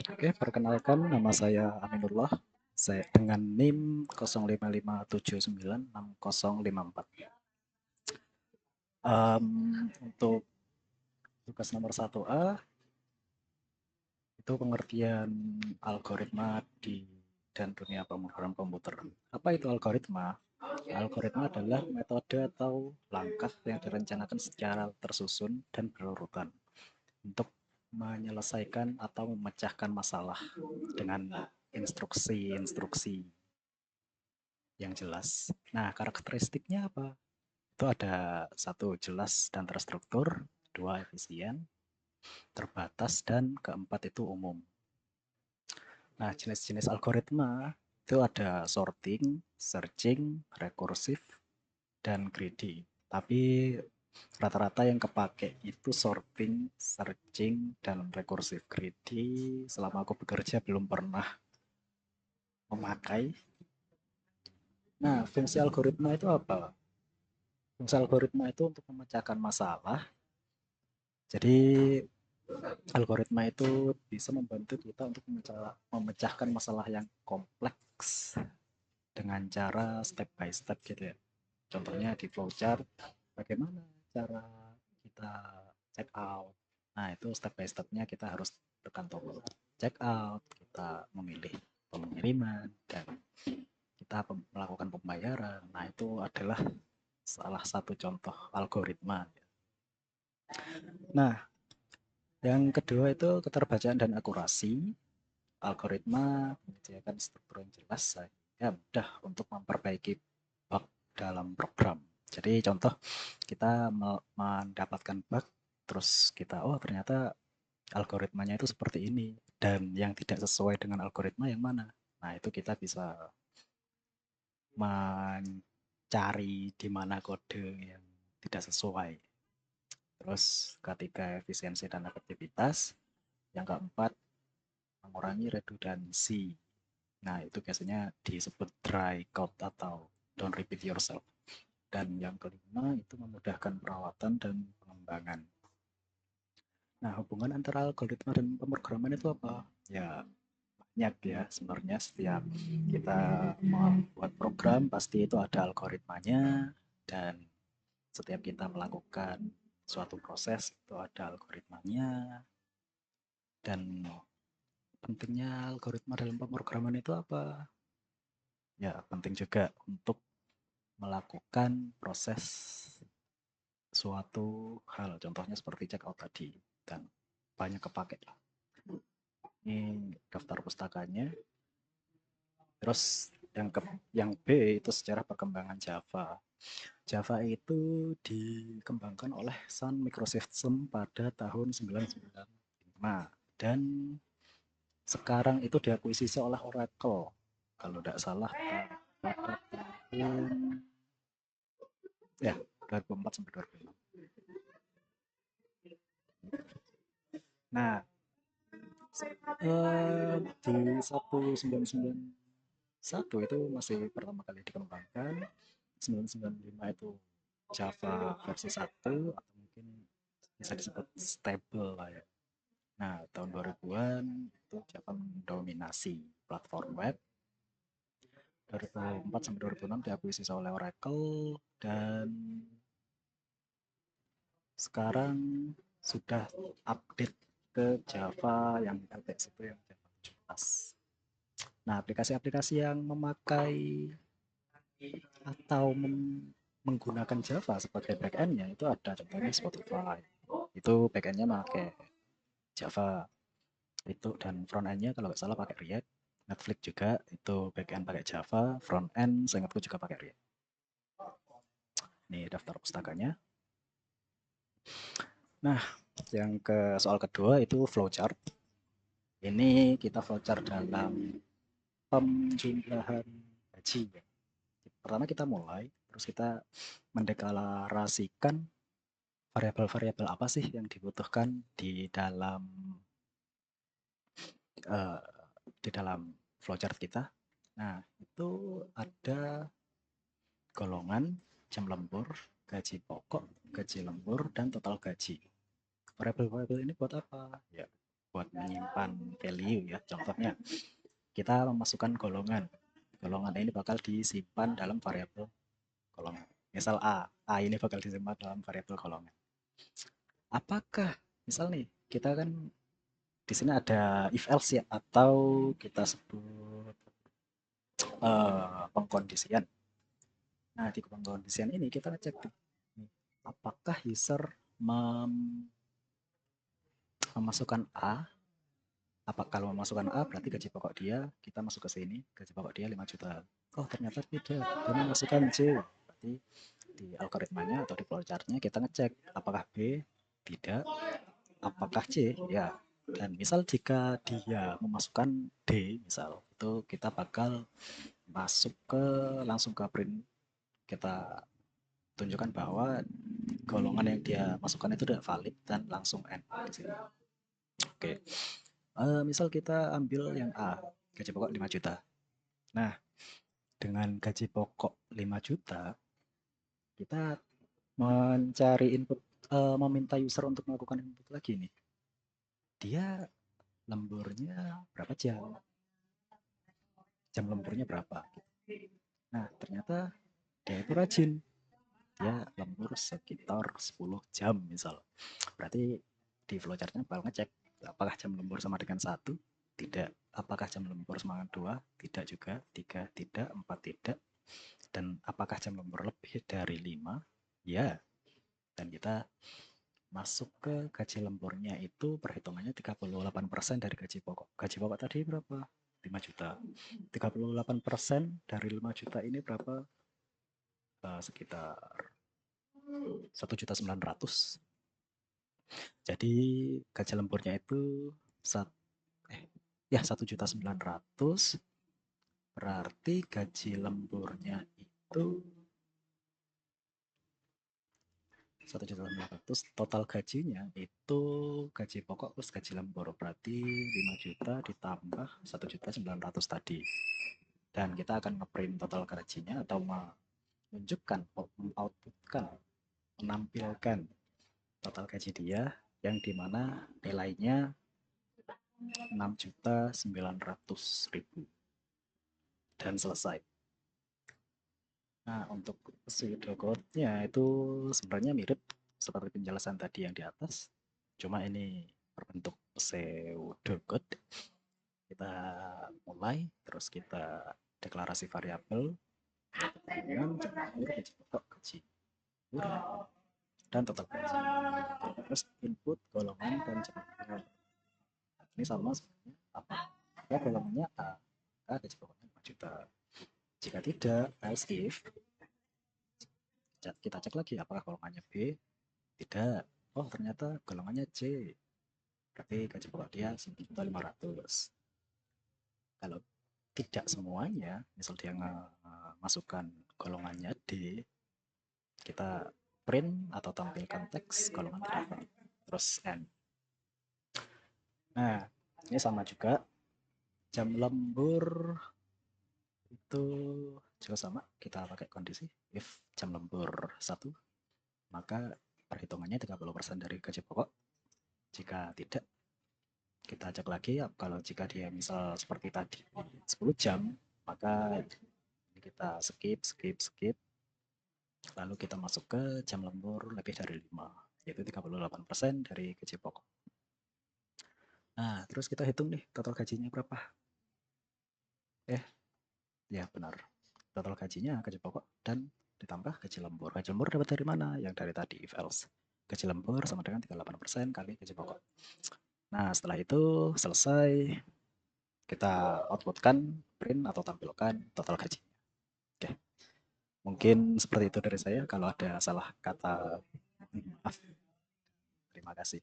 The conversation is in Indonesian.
Oke, perkenalkan nama saya Aminullah. Saya dengan NIM 0557960054. Untuk tugas nomor 1A itu pengertian algoritma dan dunia pemrograman komputer. Apa itu algoritma? Algoritma adalah metode atau langkah yang direncanakan secara tersusun dan berurutan untuk menyelesaikan atau memecahkan masalah dengan instruksi-instruksi yang jelas. Nah, karakteristiknya apa? Itu ada satu, jelas dan terstruktur, dua, efisien, terbatas, dan keempat itu umum. Nah, jenis-jenis algoritma itu ada sorting, searching, rekursif, dan greedy. Tapi rata-rata yang kepake itu sorting, searching, dan rekursif. Greedy selama aku bekerja belum pernah memakai. Nah, fungsi algoritma itu apa? Fungsi algoritma itu untuk memecahkan masalah. Jadi algoritma itu bisa membantu kita untuk memecahkan masalah yang kompleks dengan cara step by step gitu ya. Contohnya di flowchart, bagaimana cara kita check out. Nah, itu step by stepnya kita harus tekan tombol check out, kita memilih pengiriman, dan kita melakukan pembayaran. Nah, itu adalah salah satu contoh algoritma. Nah, yang kedua itu keterbacaan dan akurasi. Algoritma menyediakan struktur yang jelas sehingga mudah untuk memperbaiki bug dalam program. Jadi contoh kita mendapatkan bug, terus kita ternyata algoritmanya itu seperti ini dan yang tidak sesuai dengan algoritma yang mana. Nah, itu kita bisa mencari di mana kode yang tidak sesuai. Terus ketika efisiensi dan efektivitas, yang keempat mengurangi redundansi. Nah, itu biasanya disebut dry code atau don't repeat yourself. Dan yang kelima itu memudahkan perawatan dan pengembangan. Nah, hubungan antara algoritma dan pemrograman itu apa? Ya, banyak ya sebenarnya. Setiap kita membuat program pasti itu ada algoritmanya, dan setiap kita melakukan suatu proses itu ada algoritmanya. Dan pentingnya algoritma dalam pemrograman itu apa? Ya, penting juga untuk melakukan proses suatu hal. Contohnya seperti check out tadi. Dan banyak kepake lah. Ini daftar pustakanya. Terus yang B itu sejarah perkembangan Java. Java itu dikembangkan oleh Sun Microsystems pada tahun 1995 dan sekarang itu diakuisisi oleh Oracle. Kalau tidak salah pada tahun 2004 sampai 2006. Nah, di 1991 itu masih pertama kali dikembangkan. 1995 itu Java versi 1 atau mungkin bisa disebut stable lah ya. Nah, tahun 2000-an itu Java mendominasi platform web. 2004 sampai 2006 diakuisisi oleh Oracle dan sekarang sudah update ke Java yang LTS itu yang Java 17. Nah, aplikasi-aplikasi yang memakai atau menggunakan Java sebagai backend-nya itu ada contohnya Spotify. Itu backend-nya pakai Java itu, dan front end-nya kalau nggak salah pakai React. Netflix juga itu backend pakai Java, front end seingatku juga pakai React. Ini daftar pustakanya. Nah, yang ke soal kedua itu flowchart. Ini kita flowchart dalam penjumlahan gaji. Pertama kita mulai, terus kita mendeklarasikan variabel-variabel apa sih yang dibutuhkan uh, di dalam flowchart kita. Nah, itu ada golongan, jam lembur, gaji pokok, gaji lembur, dan total gaji. variabel ini buat apa? Ya, buat menyimpan value ya. Contohnya, kita memasukkan golongan. Golongan ini bakal disimpan dalam variabel golongan. Misal A ini bakal disimpan dalam variabel golongan. Apakah, misal nih, kita kan di sini ada if else ya, atau kita sebut pengkondisian. Nah, di pengkondisian ini kita ngecek apakah user memasukkan A. Apa kalau memasukkan A berarti gaji pokok dia, kita masuk ke sini, gaji pokok dia 5 juta. Oh, ternyata tidak. Dia memasukkan C. Berarti di algoritmanya atau di flowchartnya kita ngecek apakah B, tidak, apakah C, ya. Dan misal jika dia memasukkan D, misal, itu kita bakal masuk ke langsung ke print. Kita tunjukkan bahwa golongan yang dia masukkan itu tidak valid dan langsung end di sini. Oke. Misal kita ambil yang A, gaji pokok 5 juta. Nah, dengan gaji pokok 5 juta, kita mencari input, meminta user untuk melakukan input lagi nih. Dia lemburnya berapa jam? Jam lemburnya berapa? Nah, ternyata dia itu rajin. Dia lembur sekitar 10 jam misal. Berarti di flowchartnya bakal ngecek apakah jam lembur sama dengan 1? Tidak. Apakah jam lembur sama dengan 2? Tidak juga. 3 tidak, 4 tidak. Dan apakah jam lembur lebih dari 5? Ya. Dan kita masuk ke gaji lemburnya itu perhitungannya 38% dari gaji pokok. Gaji pokok tadi berapa? 5 juta. 38% dari 5 juta ini berapa? Sekitar 1.900.000. Jadi gaji lemburnya itu 1.900.000, berarti gaji lemburnya itu 1.900.000, total gajinya itu gaji pokok plus gaji lembur, berarti 5 juta ditambah 1.900.000 tadi. Dan kita akan ngeprint total gajinya atau menunjukkan, mengoutputkan, menampilkan total gaji dia yang dimana nilainya 6.900.000 dan selesai. Nah, untuk pseudocode-nya itu sebenarnya mirip seperti penjelasan tadi yang di atas, cuma ini berbentuk pseudocode. Kita mulai, terus kita deklarasi variabel dengan gaji pokok, gaji dan total gaji. Terus input golongan dan jumlah. Ini sama sebenarnya apa? Ya golongannya A, gaji pokoknya 5 juta. Jika tidak, else if, kita cek lagi apakah golongannya B. Tidak. Oh, ternyata golongannya C. Berarti gaji pokok dia 1.500.000. Kalau tidak semuanya, misal dia masukkan golongannya D, kita print atau tampilkan teks golongan tidak valid. Terus N. Nah, ini sama juga. Jam lembur itu juga sama. Kita pakai kondisi if jam lembur 1, maka perhitungannya 30% dari gaji pokok. Jika tidak, kita cek lagi. Kalau jika dia misal seperti tadi 10 jam, maka kita skip, lalu kita masuk ke jam lembur lebih dari 5, yaitu 38% dari gaji pokok. Nah, terus kita hitung nih total gajinya berapa. Ya benar, total gajinya gaji pokok dan ditambah gaji lembur. Gaji lembur dapat dari mana? Yang dari tadi if else. Gaji lembur sama dengan 38% kali gaji pokok. Nah, setelah itu selesai, kita outputkan, print atau tampilkan total gaji. Oke, mungkin seperti itu dari saya. Kalau ada salah kata, maaf. Terima kasih.